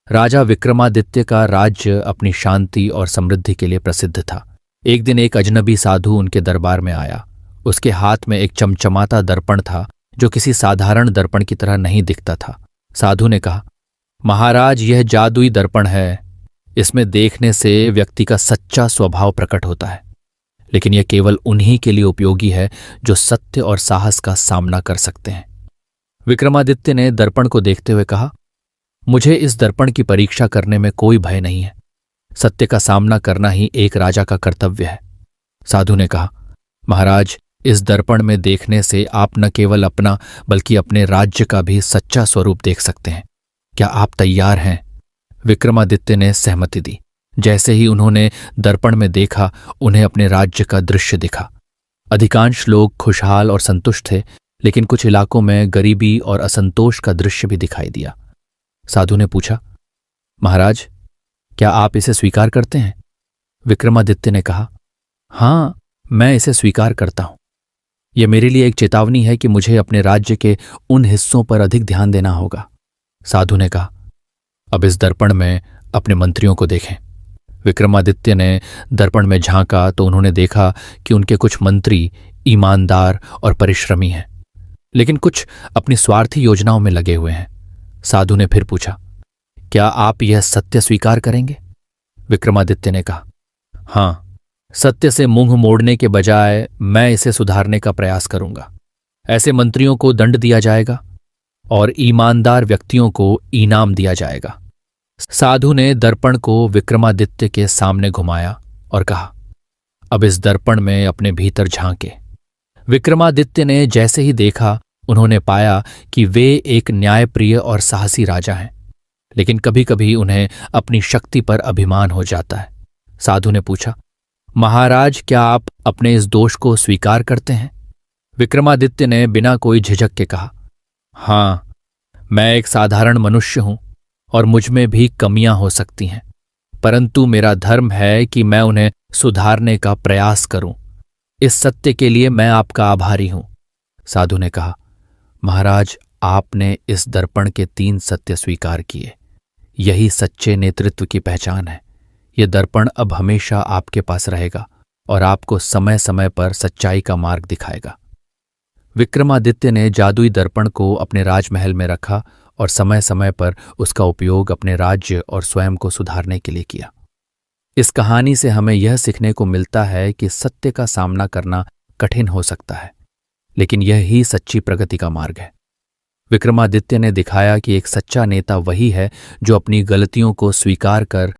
राजा विक्रमादित्य का राज्य अपनी शांति और समृद्धि के लिए प्रसिद्ध था। एक दिन एक अजनबी साधु उनके दरबार में आया। उसके हाथ में एक चमचमाता दर्पण था जो किसी साधारण दर्पण की तरह नहीं दिखता था। साधु ने कहा, महाराज, यह जादुई दर्पण है। इसमें देखने से व्यक्ति का सच्चा स्वभाव प्रकट होता है, लेकिन यह केवल उन्हीं के लिए उपयोगी है जो सत्य और साहस का सामना कर सकते हैं। विक्रमादित्य ने दर्पण को देखते हुए कहा, मुझे इस दर्पण की परीक्षा करने में कोई भय नहीं है। सत्य का सामना करना ही एक राजा का कर्तव्य है। साधु ने कहा, महाराज, इस दर्पण में देखने से आप न केवल अपना बल्कि अपने राज्य का भी सच्चा स्वरूप देख सकते हैं। क्या आप तैयार हैं? विक्रमादित्य ने सहमति दी। जैसे ही उन्होंने दर्पण में देखा, उन्हें अपने राज्य का दृश्य दिखा। अधिकांश लोग खुशहाल और संतुष्ट थे, लेकिन कुछ इलाकों में गरीबी और असंतोष का दृश्य भी दिखाई दिया। साधु ने पूछा, महाराज, क्या आप इसे स्वीकार करते हैं? विक्रमादित्य ने कहा, हाँ, मैं इसे स्वीकार करता हूं। यह मेरे लिए एक चेतावनी है कि मुझे अपने राज्य के उन हिस्सों पर अधिक ध्यान देना होगा। साधु ने कहा, अब इस दर्पण में अपने मंत्रियों को देखें। विक्रमादित्य ने दर्पण में झांका तो उन्होंने देखा कि उनके कुछ मंत्री ईमानदार और परिश्रमी हैं, लेकिन कुछ अपनी स्वार्थी योजनाओं में लगे हुए हैं। साधु ने फिर पूछा, क्या आप यह सत्य स्वीकार करेंगे? विक्रमादित्य ने कहा, हाँ, सत्य से मुंह मोड़ने के बजाय मैं इसे सुधारने का प्रयास करूंगा। ऐसे मंत्रियों को दंड दिया जाएगा और ईमानदार व्यक्तियों को इनाम दिया जाएगा। साधु ने दर्पण को विक्रमादित्य के सामने घुमाया और कहा, अब इस दर्पण में अपने भीतर झांके। विक्रमादित्य ने जैसे ही देखा, उन्होंने पाया कि वे एक न्यायप्रिय और साहसी राजा हैं, लेकिन कभी कभी उन्हें अपनी शक्ति पर अभिमान हो जाता है। साधु ने पूछा, महाराज, क्या आप अपने इस दोष को स्वीकार करते हैं? विक्रमादित्य ने बिना कोई झिझक के कहा, हाँ, मैं एक साधारण मनुष्य हूं और मुझ में भी कमियां हो सकती हैं, परंतु मेरा धर्म है कि मैं उन्हें सुधारने का प्रयास करूं। इस सत्य के लिए मैं आपका आभारी हूं। साधु ने कहा, महाराज, आपने इस दर्पण के 3 सत्य स्वीकार किए। यही सच्चे नेतृत्व की पहचान है। यह दर्पण अब हमेशा आपके पास रहेगा और आपको समय समय पर सच्चाई का मार्ग दिखाएगा। विक्रमादित्य ने जादुई दर्पण को अपने राजमहल में रखा और समय समय पर उसका उपयोग अपने राज्य और स्वयं को सुधारने के लिए किया। इस कहानी से हमें यह सीखने को मिलता है कि सत्य का सामना करना कठिन हो सकता है, लेकिन यह ही सच्ची प्रगति का मार्ग है। विक्रमादित्य ने दिखाया कि एक सच्चा नेता वही है जो अपनी गलतियों को स्वीकार कर